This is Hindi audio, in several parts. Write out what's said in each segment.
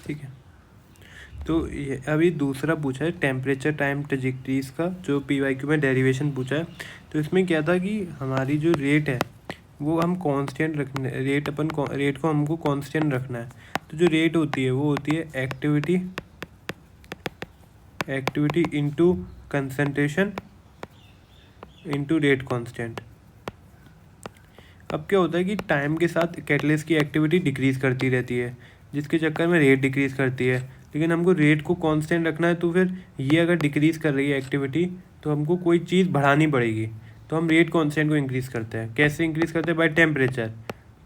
ठीक है। तो ये अभी दूसरा पूछा है टेम्परेचर टाइम ट्रेजेक्टरीज का, जो PYQ में डेरिवेशन पूछा है। तो इसमें क्या था कि हमारी जो रेट है वो हम कांस्टेंट रखने, रेट को हमको कांस्टेंट रखना है। तो जो रेट होती है वो होती है activity into concentration into rate constant. अब क्या होता है कि टाइम के साथ कैटलिस्ट की एक्टिविटी डिक्रीज़ करती रहती है, जिसके चक्कर में रेट डिक्रीज़ करती है। लेकिन हमको रेट को कांस्टेंट रखना है, तो फिर ये अगर डिक्रीज़ कर रही है एक्टिविटी तो हमको कोई चीज़ बढ़ानी पड़ेगी। तो हम रेट कांस्टेंट को इंक्रीज़ करते हैं। कैसे इंक्रीज़ करते हैं? बाय टेम्परेचर,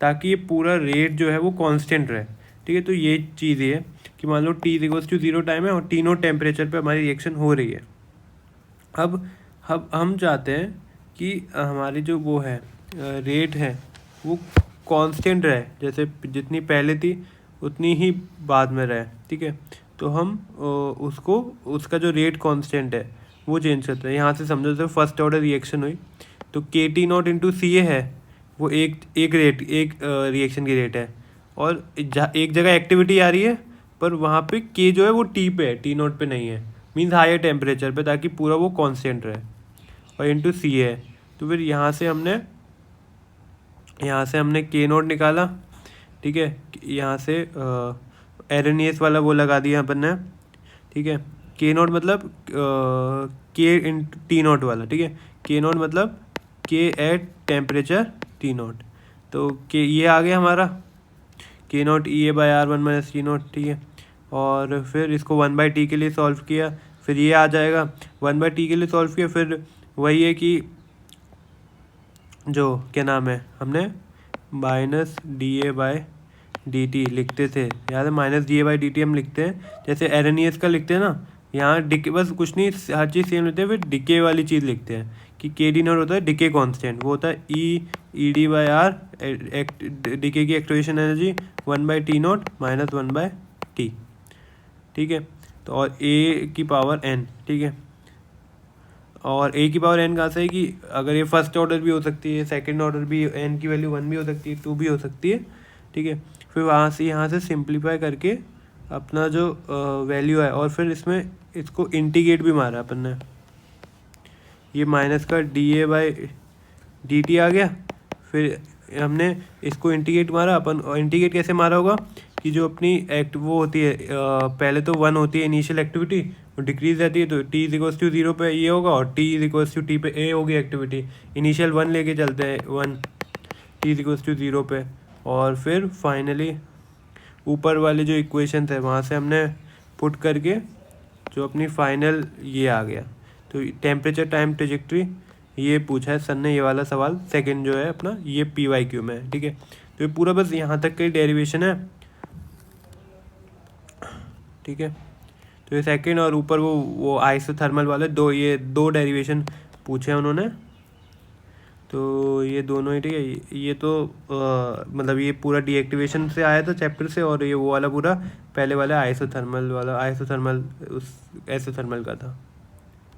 ताकि ये पूरा रेट जो है वो कांस्टेंट रहे। ठीक है, तो ये चीज़ ये है कि मान लो T=0 टाइम है और T0 टेम्परेचर पे हमारी रिएक्शन हो रही है। अब हम चाहते हैं कि हमारी जो वो है रेट है वो कांस्टेंट रहे, जैसे जितनी पहले थी उतनी ही बाद में रहे। ठीक है, तो हम उसका जो रेट कांस्टेंट है वो चेंज करते हैं। यहाँ से समझो जैसे फर्स्ट ऑर्डर रिएक्शन हुई तो KT0 इंटू CA है, वो एक रिएक्शन की रेट है। और एक जगह एक्टिविटी आ रही है पर वहाँ पे K जो है वो T पे है, T0 पे नहीं है, मीन्स हायर टेम्परेचर पे, ताकि पूरा वो कांस्टेंट रहे। और इंटू CA है, तो फिर यहाँ से हमने K0 निकाला। ठीक है, यहाँ से एरेनियस वाला वो लगा दिया अपन ने। ठीक है, K0 मतलब K इन T0 वाला। ठीक है, K0 मतलब K एट टेम्परेचर T0। तो K ये आ गया हमारा K0 EA/R1 - T0। ठीक है, और फिर इसको 1/T के लिए सॉल्व किया, फिर ये आ जाएगा 1/T के लिए सॉल्व किया। फिर वही है कि जो क्या नाम है, हमने -dA/dt लिखते थे, याद है? -dA/dt हम लिखते हैं जैसे एरेनियस का लिखते हैं ना, यहाँ डिके, बस कुछ नहीं, हर चीज़ सेम लेते हैं, फिर डिके वाली चीज़ लिखते हैं कि KD0 होता है डिके कांस्टेंट, वो होता है ED/R, डिके की एक्टिवेशन एनर्जी 1/T0 - 1/T। ठीक है, तो और A⁴n। ठीक है, और A⁴n कहाँ से है कि अगर ये फर्स्ट ऑर्डर भी हो सकती है, सेकंड ऑर्डर भी, n की वैल्यू 1 भी हो सकती है, 2 भी हो सकती है। ठीक है, फिर यहाँ से सिंप्लीफाई करके अपना जो वैल्यू है, और फिर इसमें इसको इंटीग्रेट भी मारा अपन ने, ये माइनस का dA/dt आ गया। फिर हमने इसको इंटीग्रेट मारा अपन। इंटीग्रेट कैसे मारा होगा कि जो अपनी वो होती है पहले तो 1 होती है इनिशियल एक्टिविटी, वो डिक्रीज रहती है, तो T=0 पे ये होगा, और T=T पे A होगी एक्टिविटी। इनिशियल 1 लेके चलते हैं, 1 T=0 पे, और फिर फाइनली ऊपर वाले जो इक्वेशन थे वहाँ से हमने पुट करके जो अपनी फाइनल ये आ गया। तो टेम्परेचर टाइम ट्रेजेक्ट्री ये पूछा है सर ने, ये वाला सवाल सेकंड जो है अपना, ये PYQ में है। ठीक है, तो ये पूरा बस यहाँ तक का डेरिवेशन है। ठीक है, तो ये सेकंड, और ऊपर वो आइसोथर्मल वाले दो डेरिवेशन पूछे हैं उन्होंने, तो ये दोनों ही। ठीक है, ये तो मतलब ये पूरा डीएक्टिवेशन से आया था चैप्टर से, और ये वो वाला पूरा पहले वाला आइसोथर्मल उस एसोथर्मल का था।